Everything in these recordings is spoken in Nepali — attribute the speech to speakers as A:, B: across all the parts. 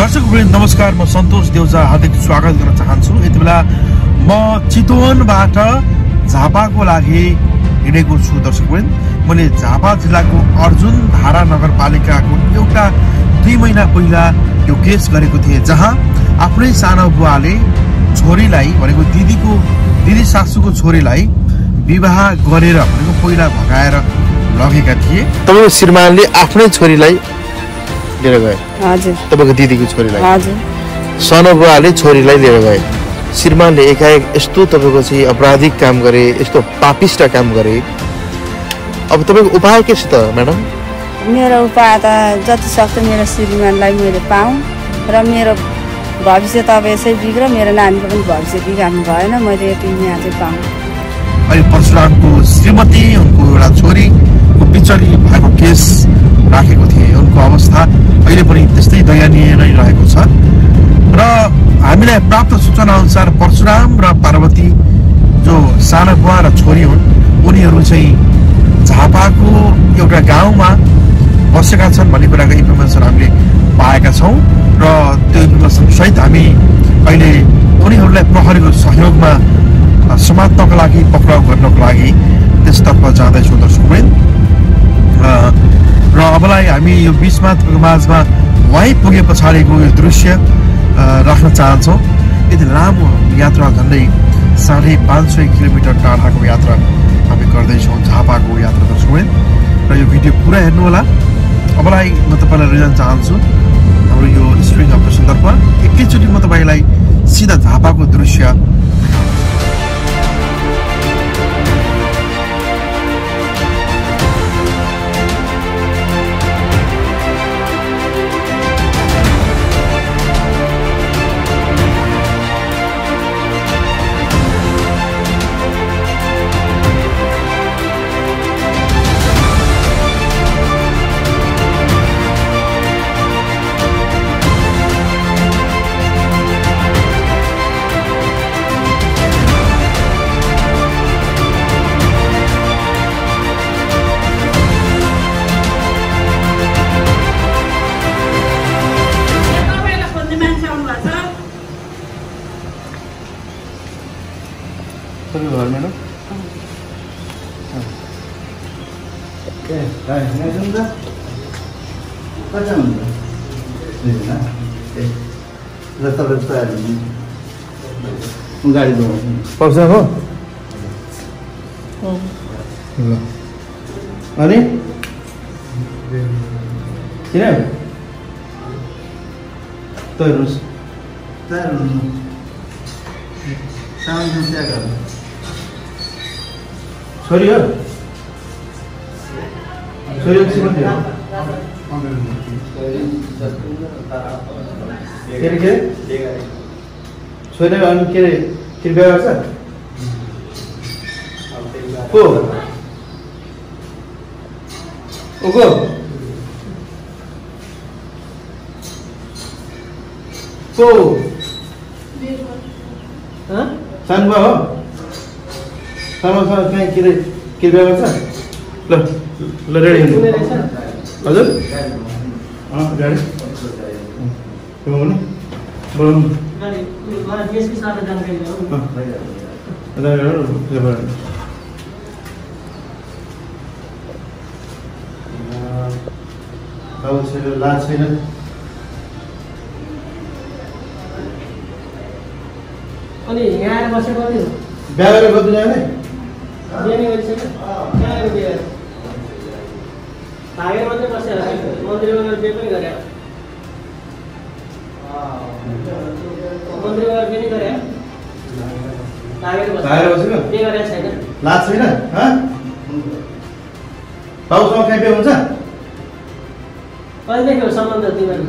A: दर्शकवृन्द नमस्कार, म सन्तोष देउजा हार्दिक स्वागत गर्न चाहन्छु। यति बेला म चितवनबाट झापाको लागि हिँडेको छु। दर्शकवृन्द, मैले झापा जिल्लाको अर्जुन धारा नगरपालिकाको एउटा 2 महिना पहिला यो केस गरेको थिएँ, जहाँ आफ्नै सानो बुवाले छोरीलाई भनेको दिदी सासूको छोरीलाई विवाह गरेर भनेको पहिला भगाएर लगेका थिए।
B: तपाईको श्रीमानले आफ्नै छोरीलाई लिएर गए?
C: हजुर।
B: तपाईको दिदीको छोरीलाई?
C: हजुर।
B: सानो बुवाले छोरीलाई लिएर गए। श्रीमानले एकाएक यस्तो तपाईको चाहिँ अपराधिक काम गरे, यस्तो पापिष्ट काम गरे। अब तपाईको उपाय के छ त म्याडम?
C: मेरो उपाय त जति सक्दो मेरो श्रीमानलाई मैले पाऊँ र मेरो भविष्य त अब यसै बिग्र, मेरो नानीको पनि भविष्य बिगार्नु भएन। मैले यति यहाँ चाहिँ पाऊँ।
A: अहिले परशुरामको श्रीमती उनको एउटा छोरीको बिचरी भएको केस राखेको थिए। उनको अवस्था अहिले पनि त्यस्तै दयनीय नै रहेको छ र हामीलाई प्राप्त सूचना अनुसार परशुराम र पार्वती जो साना बुवा र छोरी हुन्, उनीहरू चाहिँ झापाको एउटा गाउँमा बसेका छन् भन्ने कुराको इन्फर्मेसन हामीले पाएका छौँ र त्यो इन्फर्मेसन सहित हामी अहिले उनीहरूलाई प्रहरीको सहयोगमा समात्नको लागि, पक्राउ गर्नको लागि त्यसतर्फ जाँदैछौँ। दर्शकवृन्द, र अबलाई हामी यो 20 मार्चको माझमा वहीँ पुगे पछाडिको यो दृश्य राख्न चाहन्छौँ। यति लामो यात्रा, झन्डै 550 किलोमिटर टाढाको यात्रा हामी गर्दैछौँ, झापाको यात्रा। दर्शकवृन्द, र यो भिडियो पुरा हेर्नुहोला। अबलाई म तपाईँलाई लिन चाहन्छु हाम्रो यो स्ट्रिङ अपरेसनतर्फ। एकैचोटि म तपाईँलाई सिधा झापाको दृश्य
B: गाडी पाउँछ हो अनि किन छोरी हो? छोरी श्रीमती हो? के छोरी अनि के अरे कृपया गर्छ को ओको को सानो हो? सानोसँग कहीँ के अरे कृपया गर्छ? ल रेडी हुनु। हजुर गाडी बोलाउनु। लाज छैन?
D: अनि यहाँ आएर बसेको कति हो?
B: बिहा गरेर कति जाने?
D: भागेर मात्रै बसेर मन्दिरमा गएर बिहे पनि गरे। मन्दिरमा गएर बिहे गरे। भागेर बसेको बिहे गरेको छैन।
B: लाज छैन? बाबुसँग कहीँ बिहे हुन्छ?
D: कहिलेदेखि हो सम्बन्ध तिमीहरू?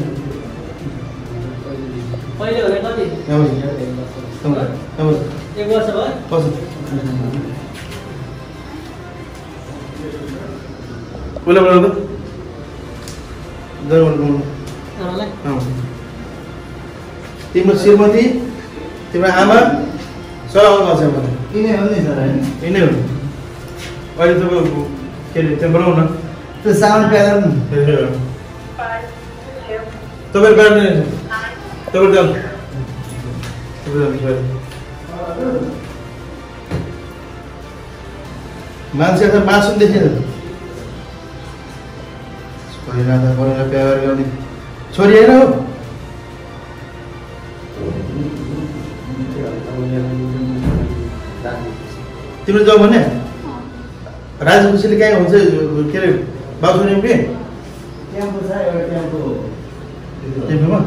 D: पहिले भने कति? 1 वर्ष भयो।
B: तिम्रो श्रीमती, तिम्रो आमा चलाउनु भएको छ भने
E: यिनै हो नि सर, होइन?
B: यिनै हो। अहिले तपाईँको के अरे त्यहाँ बनाउन
E: त्यो सामान प्याक गर्नु
B: तपाईँ मान्छे त मासु देखेन छोरीलाई त बनाएर व्यवहार गर्ने छोरी होइन हो तिम्रो जाऊ भने राजकुशीले कहीँ हुन्छ के अरे बाबुनी के टेम्पोमा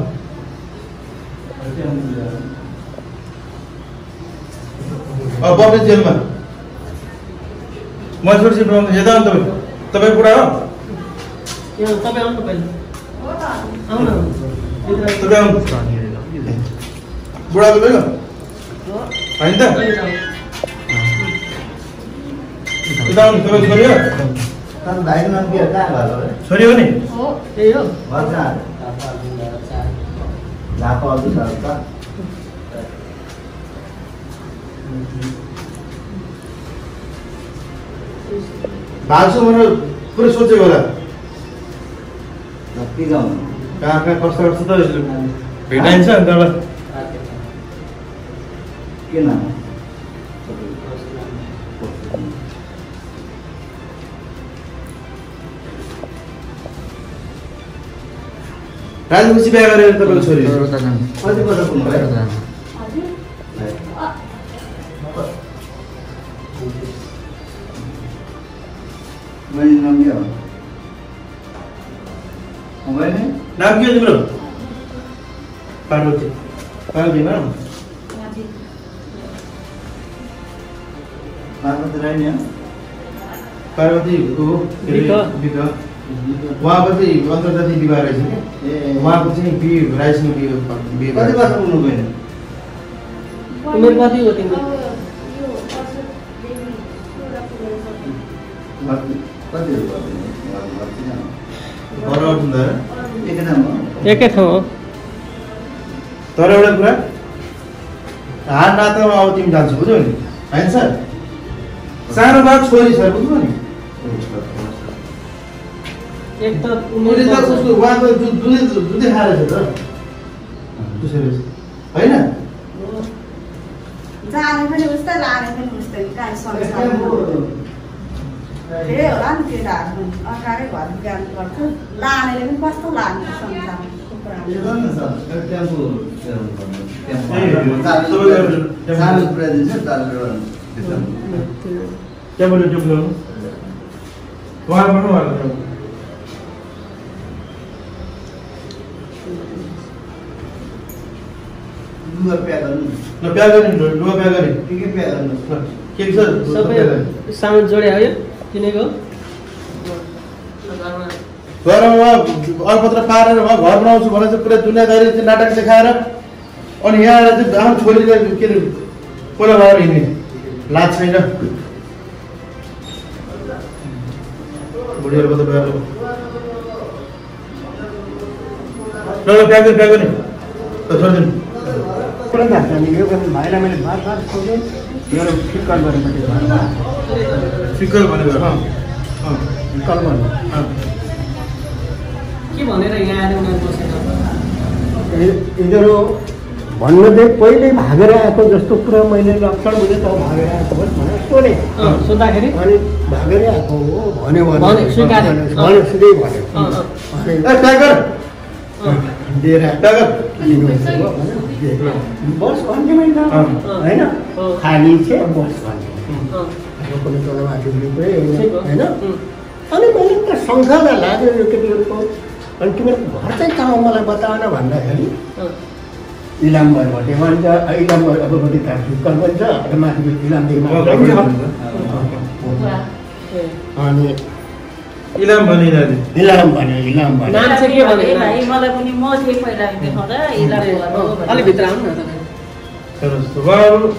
B: बस्ने जेलमा म छोरी बनाउनु यता आउनु तपाईँ बुढा हो
D: तपाईँ आउनु पहिला आउनु
B: तपाईँ आउनु बुढा तपाईँ हो होइन त यता आउनु तपाईँ छोरी हो
E: भाइको नाम के कहाँ भयो
B: छोरी हो नि
D: त्यही हो
E: झापा अझै छ त
B: भाग्छु भनेर पुरै सोचेको होला
E: के गाउँ
B: कहाँ कहाँ कस्तो गर्छ त भेटाइन्छ अनि तल
E: के नाम
B: राजकुशी बिहा गरेर तपाईँको छोरी
E: कति वर्ष पुग्नुभयो मैले नाम के हो मोबाइल
B: नाम के हो तिम्रो पार्वती पार्वती नाम
E: मार्फत राई नि
B: पार्वतीको विवाह उहाँको चाहिँ अन्तर्जातीय विवाह रहेछ कि उहाँको चाहिँ बिहे राईसँग बिहे
E: कति वर्ष पुग्नुभयो
D: उमेर कति हो तिम्रो
E: कति
B: घर उठ्दा
E: एक नाम हो
D: एकै ठाउँ हो
B: तर एउटा कुरा हार नातामा अब तिमी जान्छौ बुझ्यौ नि होइन सर सानो बात छोरी सर बुझ्नु नि
D: एक त
B: उसले त उसको उहाँको दुधै खाएर छ त त्यसरी होइन
C: जाने पनि उस्तै लाने पनि उस्तै कहाँ संसारमा त्यही होला नि केटाहरू अगाडि घर बिहान गर्छ लानेले पनि कस्तो लाग्ने संसारमा
E: सानो कुरा दिन्छ
B: त्यहाँबाट त्यो बुझाउनु उहाँबाट उहाँलाई
E: लुगा प्याक गर्नु
B: ल बिहा गर्ने लुगा बिहा गर्ने
E: के प्याक गर्नु
B: के छ
D: सबै सामान जोडे हो यो किनेको
B: गएर अलपत्र पारेर घर बनाउँछु भने चाहिँ पुरा दुनियाँदारी चाहिँ नाटक देखाएर अनि यहाँ आएर चाहिँ आफ्नो छोरीले के अरे कोला भएर हिँड्ने लाज छैन बुढीहरूको त बिहा ल बिहा गर्ने छोडिदिनु
E: भाइलाई मैले बार बार सोधेँ मेरो फिक्कर गरेपछि
B: फिक्कर भनेको
E: फिक्कर गर्नु
D: के भनेर यहाँ आएर उनीहरू बसेको
E: यिनीहरू भन्नु चाहिँ पहिल्यै भागेर आएको जस्तो कुरा मैले लक्षण बुझेँ त भागेर आएको भनेर सोधेँ
D: सोद्धाखेरि
E: अनि भागेरै आएको हो भन्यो
D: भने स्वीकार्यो
E: सिधै भन्यो दिएर अनि बस भन्ने होइन होइन खाली चाहिँ बस भन्ने होइन होइन अनि मैले त शङ्का लाग्यो यो केटीहरूको अनि तिमीहरूको घर चाहिँ कहाँ मलाई बताएन भन्दाखेरि इलाम भएबाट भन्छ इलाम अबपट्टि त फिक्कर भन्छ माथि इलामदेखि अनि
B: इलाम भने
E: इलाम भन्यो इलाम भन्यो
D: नाम चाहिँ के भने
C: मलाई पनि म थिएँ पहिला देखाउँदा
D: अलि भित्र आउनु न
B: तपाईँ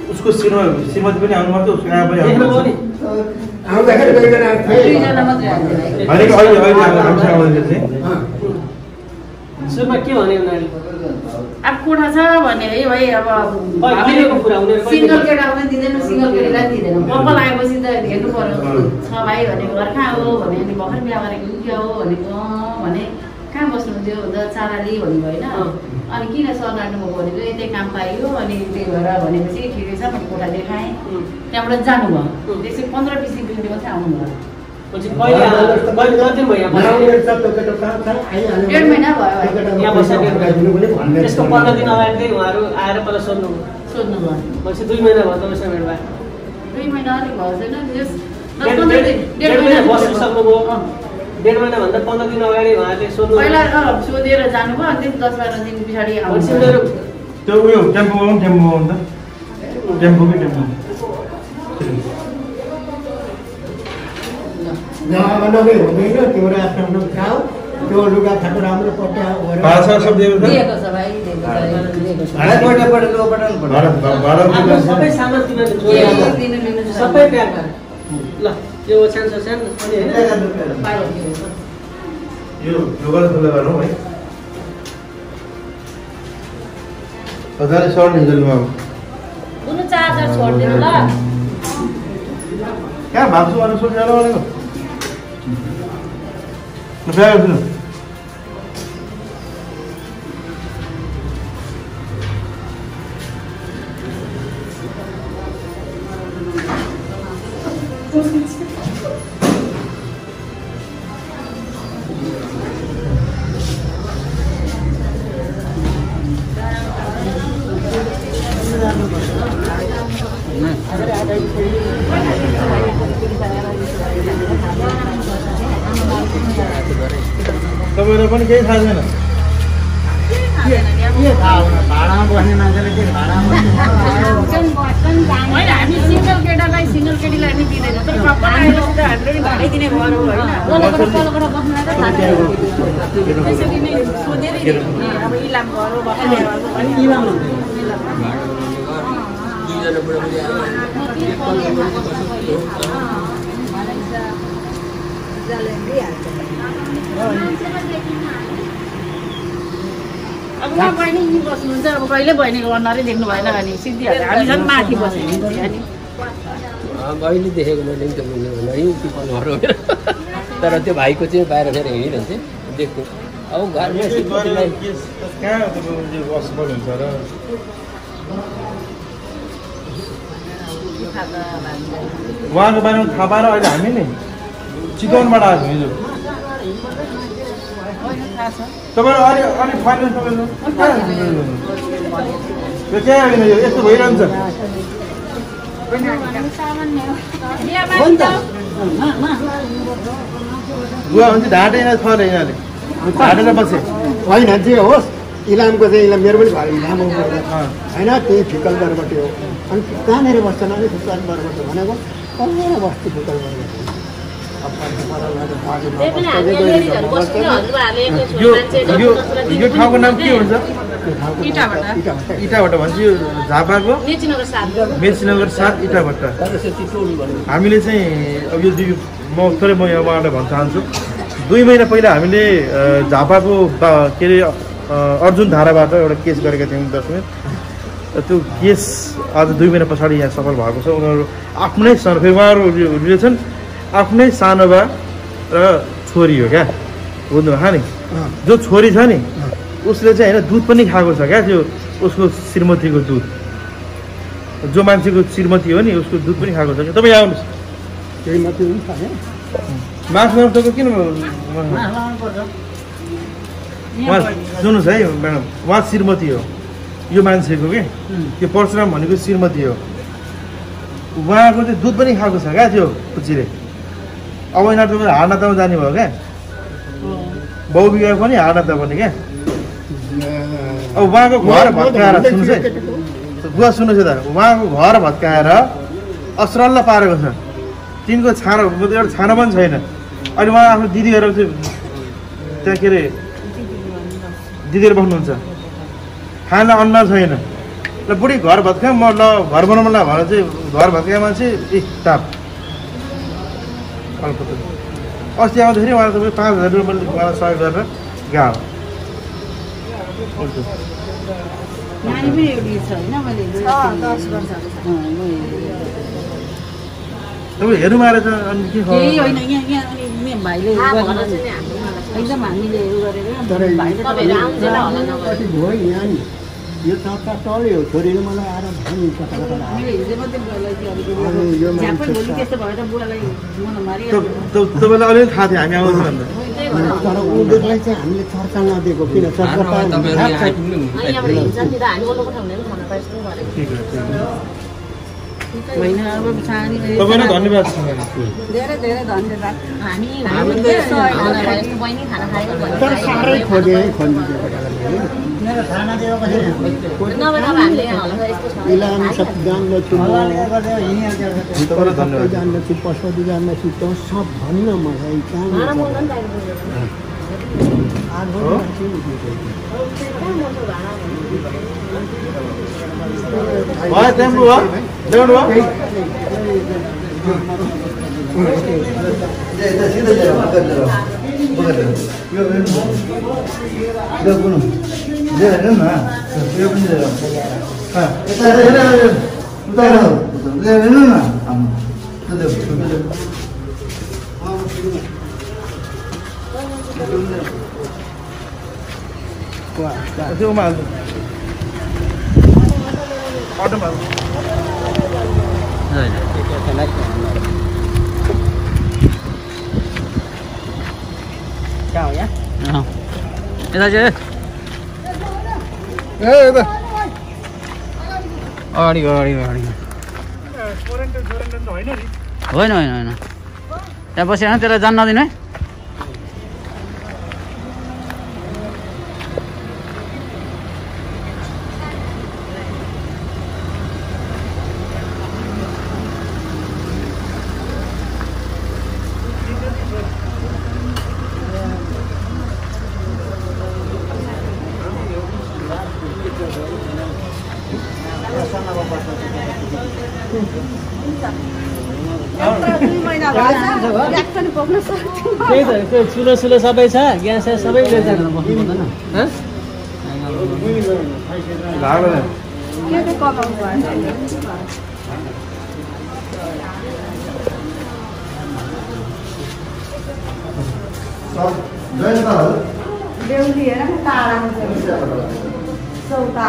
B: उसको श्रीमती पनि आउनु भएको उसको आमा पनि आउनु
E: आउँदाखेरि
C: दुईजना मात्रै
B: भनेको अहिले हामीसँग आउँदैछ चाहिँ
D: सुरुमा के भने उनीहरूले
C: अब कोठा छ भने है भाइ अब
D: कहिलेको कुरा उनीहरू
C: सिङ्गल केटा पनि दिँदैन सिङ्गल केटीलाई दिँदैन कपाल आएपछि त हेर्नु पर्यो छ भाइ भने घर कहाँ हो भने अनि भर्खर बिहा गरेको क्या हो भनेको भने कहाँ
F: कहाँ बस्नुहुन्थ्यो भन्दा चाराली भन्नुभयो होइन अनि किन सर लाग्नुभयो भनेको यतै काम पाइयो अनि त्यही भएर भनेपछि ठिकै छ मैले कोठा देखाएँ त्यहाँबाट जानुभयो त्यसै 15-20 दिनदेखि मात्रै आउनुभयो
D: 1.5
F: महिना भयो
D: यहाँ बसेको त्यसको 15 दिन अगाडि चाहिँ उहाँहरू आएर पहिला सोध्नुभयो पछि 2 महिना भयो तपाईँसँग भेट भयो
F: 2 महिना अलिक भयो छैन
D: डेढ महिना बस्नु सक्नुभयो 1.5 महिनाभन्दा 15 दिन अगाडि उहाँले सोध्नु
F: पहिला सोधेर जानुभयो अनि 10-12 दिन पछाडि आउँछ
A: त्यो उयो टेम्पो हो नि त टेम्पो कि टेम्पो
E: नगई हुँदैन तिम्रो आफ्नो खाऊ त्यो लुगा फाटो राम्रो पट्या
A: भाषा सब दिएको
F: दिएको छ भाइ दिएको छ
D: सबै सामान तिमीले सबै प्याक ल यो सानो सानो अनि हैन
A: यो योगा खुला गर्नु है पजाले सर्ट निकल्नु अब
F: कुन चार्जर छोड्दिनु ल
A: क्या भान्छु अनि सोचेर भनेको ल ब्याग दिनु तपाईँलाई पनि केही थाहा छैन
E: भाडामा बस्ने मान्छेले के भाडामा
F: होइन हामी सिङ्गल केटालाई सिङ्गल केटीलाई नि दिँदैन तर कपाल आएर त हाम्रो नि भाडै दिने भयो होइन तलबाट बस्नु आएर त्यसरी नै सोधेरै अब इलाम भयो बस्ने अनि इलाम अब उहाँ बहिनी यहीँ बस्नुहुन्छ अब कहिले बहिनीको अनुहारै देख्नु भएन भने सिद्धिहाल्छ हामी झन् माथि बसेको अनि
G: बहिनी देखेको मैले नि त घर हो तर त्यो भाइको चाहिँ बाहिर फेरि हिँडिरहन्छ देख्नु अब घरमा
A: कहाँ वासबल हुन्छ र उहाँको बारेमा थाहा पाएर अहिले हामी नि चितवनबाट आएको हिजो तपाईँहरू अलिक फाइनेन्स तपाईँहरू यो क्या होइन यो यस्तो भइरहन्छ गुवा हुन्छ ढाँटे छ अरे यिनीहरूले ढाँटेर बसे
E: होइन जे होस् इलामको चाहिँ इलाम मेरो पनि घर इलाम हो होइन त्यही फिकलदरबाट हो अनि कहाँनिर बस्छ न अलिक फिकलदरबाट भनेको कहाँनिर बस्छु फिकलदरबाट
A: यो ठाउँको नाम के हुन्छ इटाभट्टा भन्छ यो झापाको मेचीनगर 7 इटाभट्टा हामीले चाहिँ अब यो म थोरै म यहाँबाट भन्न चाहन्छु 2 महिना पहिला हामीले झापाको के अरे अर्जुन धाराबाट एउटा केस गरेका थियौँ 10 मिनट त्यो केस आज 2 महिना पछाडि यहाँ सफल भएको छ उनीहरू आफ्नै सानो फेरि उहाँहरू रिलेसन आफ्नै सानो बा र छोरी हो क्या बुझ्नुभयो नि जो छोरी छ नि उसले चाहिँ होइन दुध पनि खाएको छ क्या त्यो उसको श्रीमतीको दुध जो मान्छेको श्रीमती हो नि उसको दुध पनि खाएको छ तपाईँ आउनुहोस्
E: श्रीमती पनि छ
A: मास नर्सको किन उहाँ सुन्नुहोस् है म्याडम उहाँ श्रीमती हो यो मान्छेको के त्यो परशुराम भनेको श्रीमती हो उहाँको चाहिँ दुध पनि खाएको छ क्या त्यो कुचीले अब यिनीहरू तपाईँ हाडनातामा जाने भयो क्या बाउ बिगा पनि हाडनाता पनि क्या अब उहाँको घर भत्काएर सुन्नुहोस् है बुवा सुन्नुहोस् त उहाँको घर भत्काएर असरल्ल पारेको छ तिनको छानो एउटा छानो पनि छैन अहिले उहाँ आफ्नो दिदीहरू चाहिँ त्यहाँ के अरे दिदीहरू बस्नुहुन्छ खाना अन्न छैन ल बुढी घर भत्का म ल घर बनाउनुलाई भनेर चाहिँ घर भत्काए मान्छे ताप अस्ति आउँदाखेरि उहाँ तपाईँ 5,000 रुपियाँ मैले उहाँलाई सहयोग गरेर गएको
F: नानी पनि एउटी छ होइन मैले 10 वर्ष
A: तपाईँ हेर्नु मारेछ अनि के
F: केही होइन यहाँ भाइले एकदम हामीले उयो गरेर
E: तर
F: भाइले तपाईँहरू आउँदैन होला नभए
E: कति भयो यहाँ नि यो चर्चा चल्यो छोरीले मलाई आएर भन्यो कता कता
F: हामीले हिजो मात्रै बुवालाई चाहिँ अलिकति
E: यो
F: झ्याप्पै
E: मान्छे
F: भोलि त्यस्तो भएर बुवालाई मन मारियो
B: तपाईँलाई अलिअलि थाहा थियो हामी आउँछौँ भनेर
E: तर उनीहरूलाई चाहिँ हामीले चर्चा नदिएको किन चर्चा
G: तपाईँहरू यहाँ
E: त
G: आइपुग्नु
F: यहाँबाट हिजो नि त हामी बोल्नु पठाउने पनि खाना पाइसक्नु होइन अब सानी
B: तपाईँलाई धन्यवाद छ
C: धेरै धेरै धन्यवाद
F: हामी बहिनी खाना खाएको
E: तर साह्रै खोजे है खोजिदिएको मेरो खाना दिएको
F: नभए अब हामीले हल्का यस्तो छ
E: इलाम सब जान्दछु
B: तपाईँलाई धन्यवाद
E: जान्दछु पशुपति जान्दछु त सब भन्न मलाई कहाँ
B: भयो टेम्पो भयो ल्याउनु भयो त्योमा अटोमा
D: क्या हो यहाँ
H: यता चाहिँ अगाडि अगाडि अगाडि होइन होइन होइन त्यहाँ बसेन त्यसलाई जान नदिनु है
D: त्यही त त्यो चुलो सुलो सबै छ ग्यास स्यास सबै लिएर जानु बस्नु पर्दैन
C: बेहुली हेर न टाढामा चौता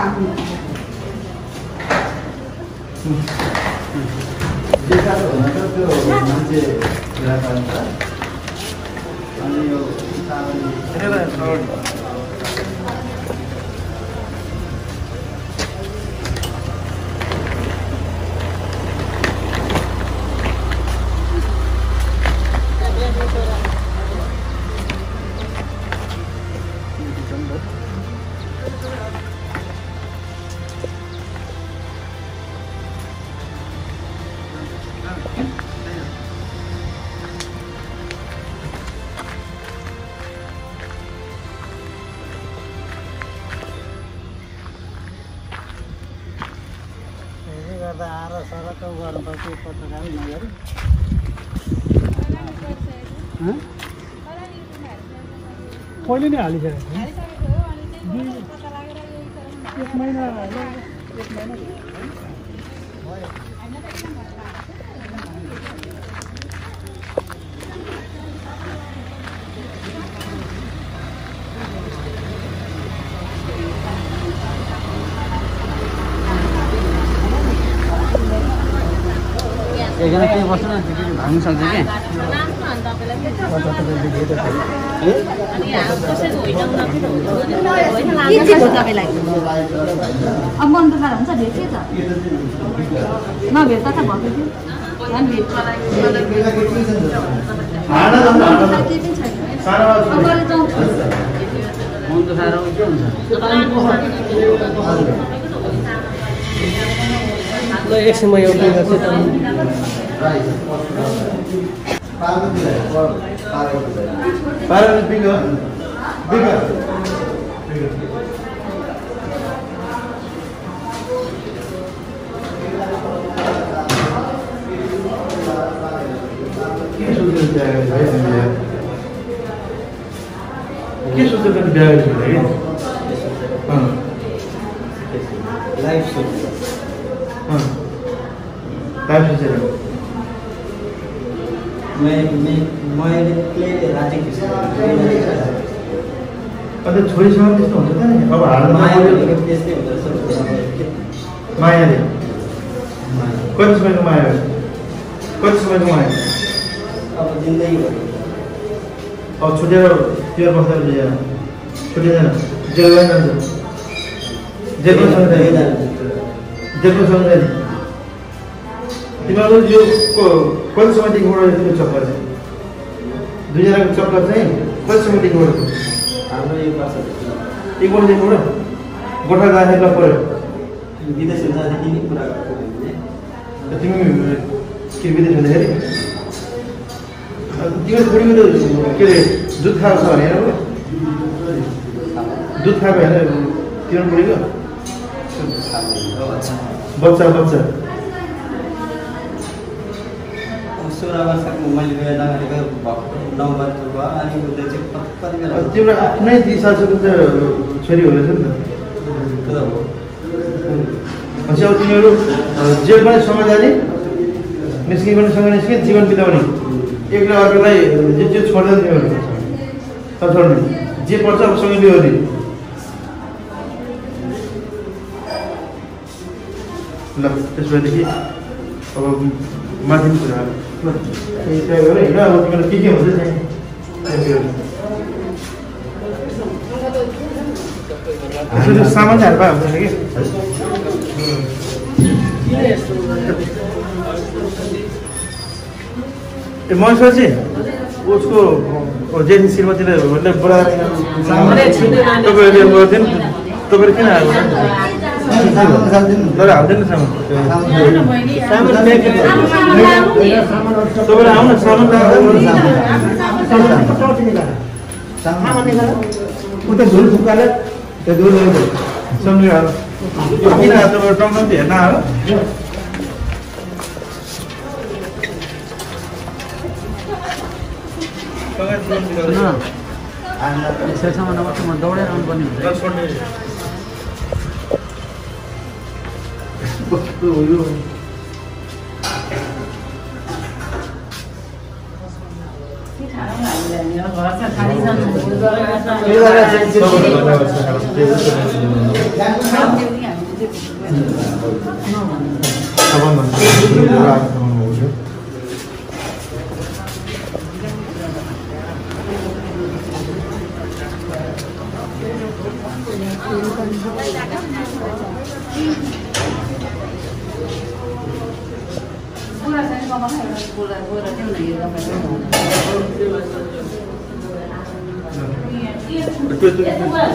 E: पहिले नै हालिसकेको एक महिना
H: एकजना त्यही बस्नु न भाग्नु सक्छ कि
F: अब मन दुखाएर हुन्छ भेट्यो त नभेट्दा त भएको
H: मन दुखाएर के हुन्छ
D: ल एकछिन म एउटा गर्छु त
A: के सोचेर पनि बिहा गरेको
E: लाइफ मैले प्ले राति
A: छोरीसँग त्यस्तो हुन्छ त नि अब हाल्नु मायाले कति समयको माया हो कति समयको माया
E: अब जिन्दगी
A: अब छुटेर त्यो बस्दा छुटिँदैन जेलमै जान्छ जेलको सँगै तिमीहरू यो कति समयदेखि उडेको थियो चक्कर चाहिँ दुईजनाको चक्कर चाहिँ कति समयदेखि उडेको
E: हाम्रो यो वर्ष
A: एक वर्षदेखि उड्यो गोठा जाँदाखेरि पऱ्यो
E: विदेश जाँदाखेरि नै कुरा गर्छु
A: तिमी के विदेश हुँदाखेरि तिम्रो बुढीको त के अरे दुध खाएको छ भने हेर दुध खाएको होइन तिम्रो बुढीको बच्चा
E: 16 वर्षको मैले बिहा गरेको 9 वर्ष भयो अनि उसले चाहिँ कति बेला
A: तिम्रो आफ्नै 30 वर्षको त छोरी होला नि त अब तिमीहरू जेल पनि सँगै जाने निस्कि पनि सँगै निस्कि जीवन बिताउने एकले अर्कोलाई जे छोड्दैन तिमीहरू छोड्ने जे पर्छ अब सँगै ल्याउने ल त्यसपछि अब माथि कुरा त्यही गरे होइन अब तिमीहरू के हुन्छ त्यसरी सामान हाल पाए हुन्छ कि महेश्वर चाहिँ उसको जेठी श्रीमतीले बोलाएर तपाईँहरूले गरिदिनु तपाईँहरू किन आएको तर हाल्दैन सामान तपाईँहरू आउनु सामान उता झुल फुकाले त्यो झुल सम्झिहाल किन तपाईँहरू टमटम हेर्न आयो
H: यसैसम्म नभए म दौडेर आउनुपर्ने हुन्छ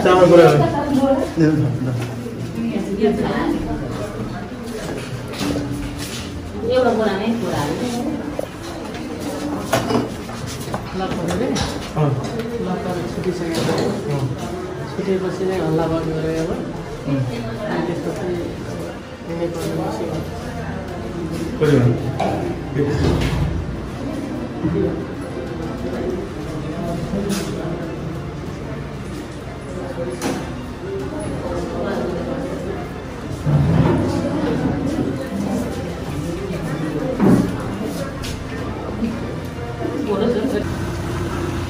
A: चामल कुरा
F: एउटा कुरा नै कुरा
D: छुटेपछि नै हल्ला बन्द गरे अब अनि त्यसपछि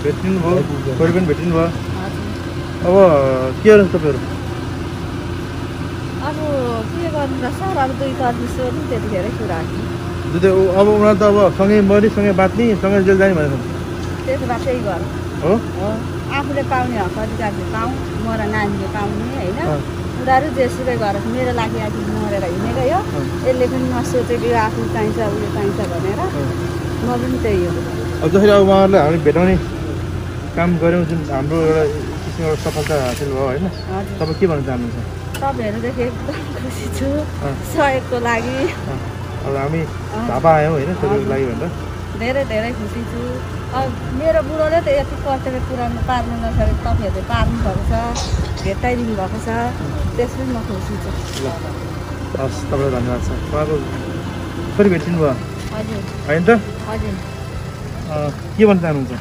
A: भेटिनु भयो छोरी पनि भेटिनु भयो अब के गर्नु तपाईँहरू
C: अब के गर्नु र सर अब दुई तर्फी सोध्नु त्यतिखेरै कुरा
A: दुई अब उनीहरू त अब सँगै मरि सँगै बाँच्ने सँगै जेल जाने भनेको
C: त्यसो भए त्यही गर्नु
A: हो
C: आफूले पाउने हक अधिकारले पाऊँ म र नानीले पाउने होइन उनीहरू जेसुकै गरेर मेरो लागि आज मरेर हिँडेकै हो यसले पनि नसोचेको यो आफू चाहिन्छ उसले चाहिन्छ भनेर म पनि त्यही हो
A: अब जसरी अब उहाँहरूलाई हामी भेटाउने काम गऱ्यौँ जुन हाम्रो एउटा किसिमको एउटा सफलता हासिल भयो होइन तपाईँ के भन्न चाहनुहुन्छ
C: तपाईँहरूदेखि एकदम खुसी छु सहयोगको लागि
A: अब हामी झापा आयौँ होइन त्यसको लागि भनेर
C: धेरै धेरै खुसी छु अब मेरो बुढोले त यति कर्तव्य पुऱ्याउनु पार्नु नसकेको तपाईँहरूले पार्नु भएको छ भेटाइदिनु भएको छ त्यसमै म खुसी छु
A: ल हस् तपाईँलाई धन्यवाद छ उहाँको छोरी भेटिनु भयो
C: हजुर
A: होइन त
C: हजुर
A: के भन्न चाहनुहुन्छ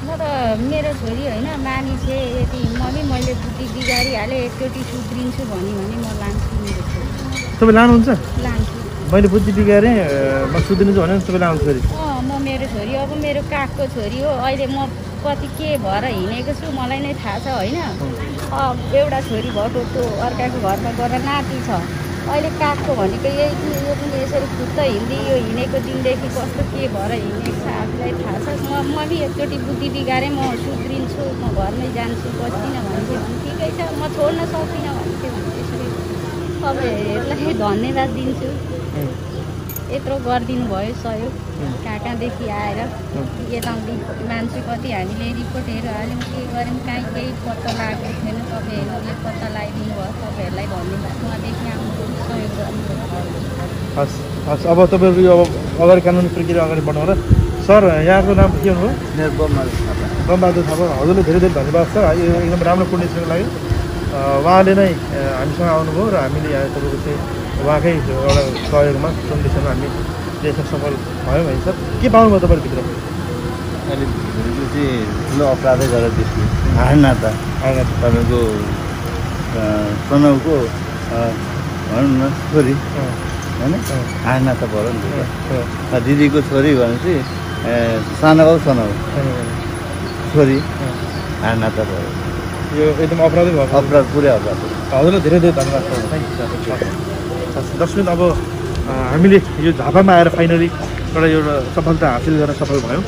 C: म त मेरो छोरी होइन मानिसे यति मम्मी मैले बुद्धि बिगारिहालेँ एकचोटि सुध्रिन्छु भने म लान्छु मेरो छोरी
A: तपाईँ लानुहुन्छ
C: लान्छु
A: मैले बुद्धि बिगारेँ म सुध्रिन्छु भने तपाईँ लानुहुन्छ फेरि
C: म मेरो छोरी अब मेरो काखको छोरी हो अहिले म कति के भएर हिँडेको छु मलाई नै थाहा छ होइन एउटा छोरी भएको त्यो अर्काको घरमा गएर नाति छ अहिले काखको भनेको यही कि यो पनि यसरी खुट्टा हिँड्दै यो हिँडेको दिनदेखि कस्तो के भएर हिँडेको छ आफूलाई थाहा छ म पनि एकचोटि बुद्धि बिगारेँ म सुध्रिन्छु म घरमै जान्छु बस्दिनँ भन्थ्यो भने ठिकै छ म छोड्न सक्दिनँ भन्थ्यो भने त्यसरी अब हेर्लाई धन्यवाद दिन्छु यत्रो गरिदिनु भयो सहयोग कहाँ कहाँदेखि आएर यताउति मान्छे कति हामीले रिपोर्टहरू हाल्यौँ के गऱ्यौँ कहीँ केही पत्ता लागेको थिएन तपाईँहरूले पत्ता लगाइदिनु भयो तपाईँहरूलाई धन्यवाद उहाँदेखि हाम्रो सहयोग गर्नुभयो
I: हस् हस् अब तपाईँहरू यो अगाडि कानुनी प्रक्रिया अगाडि बढाउँ र सर यहाँको नाम के हो बमबहादुर थापा हजुरले धेरै धेरै धन्यवाद छ यो एकदम राम्रो कोर्डिनेसनको लागि उहाँले नै हामीसँग आउनुभयो र हामीले यहाँ तपाईँको चाहिँ उहाँकै एउटा सहयोगमा कन्डिसनमा हामी देख्न सफल भयौँ है सर के पाउनुभयो तपाईँहरूभित्र
J: अहिले भित्रको चाहिँ ठुलो अपराधै गरेर त्यसको हारनाता तपाईँको सनाउको भनौँ न छोरी होइन हारनाता पऱ्यो नि त दिदीको छोरी भनेपछि सानो सनाउ छोरी हारनाता पऱ्यो
I: यो एकदम अपराधै भयो
J: अपराध पुरै अपराध
I: हजुरलाई धेरै धेरै धन्यवाद दस मिनट अब हामीले यो झापामा आएर फाइनली एउटा सफलता हासिल गर्न सफल भयौँ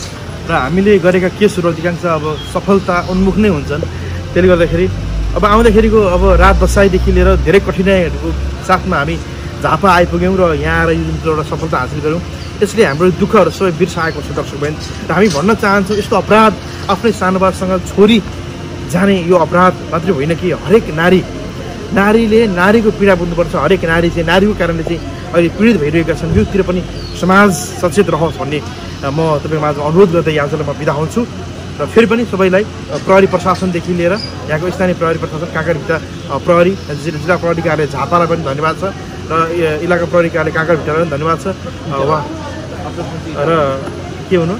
I: र हामीले गरेका केसहरू अधिकांश अब सफलता उन्मुख नै हुन्छन् त्यसले गर्दाखेरि अब आउँदाखेरिको अब रात बसाइदेखि लिएर धेरै कठिनाइहरूको साथमा हामी झापा आइपुग्यौँ र यहाँ आएर यो एउटा सफलता हासिल गऱ्यौँ यसले हाम्रो दुःखहरू सबै बिर्साएको छ दर्शक बहिनी र हामी भन्न चाहन्छौँ यस्तो अपराध आफ्नै सानोबासँग छोरी जाने यो अपराध मात्रै होइन कि हरेक नारीले नारीको पीडा बुझ्नुपर्छ हरेक नारी चाहिँ नारीको कारणले चाहिँ अहिले पीडित भइरहेका छन् योतिर पनि समाज सचेत रहोस् भन्ने म तपाईँको माझ अनुरोध गर्दै आजलाई म बिदा हुन्छु र फेरि पनि सबैलाई प्रहरी प्रशासनदेखि लिएर यहाँको स्थानीय प्रहरी प्रशासन काँकरभिट्टा प्रहरी जिल्ला प्रहरी कार्यालय झापालाई पनि धन्यवाद छ र इलाका प्रहरी कार्यालय काँकरभिट्टालाई पनि धन्यवाद छ उहाँ र के हुनु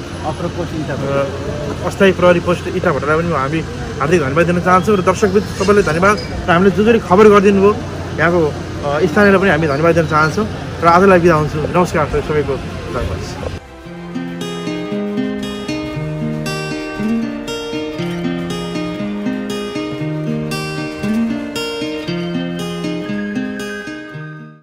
I: अस्थायी प्रहरी पोस्ट इटाभट्टालाई पनि हामी हार्दिक धन्यवाद दिन चाहन्छौँ र दर्शकबिन सबैलाई धन्यवाद र हामीले जसरी खबर गरिदिनु भयो यहाँको स्थानीयलाई पनि हामी धन्यवाद दिन चाहन्छौँ र आजलाई बिदा हुन्छु नमस्कार सबैको धन्यवाद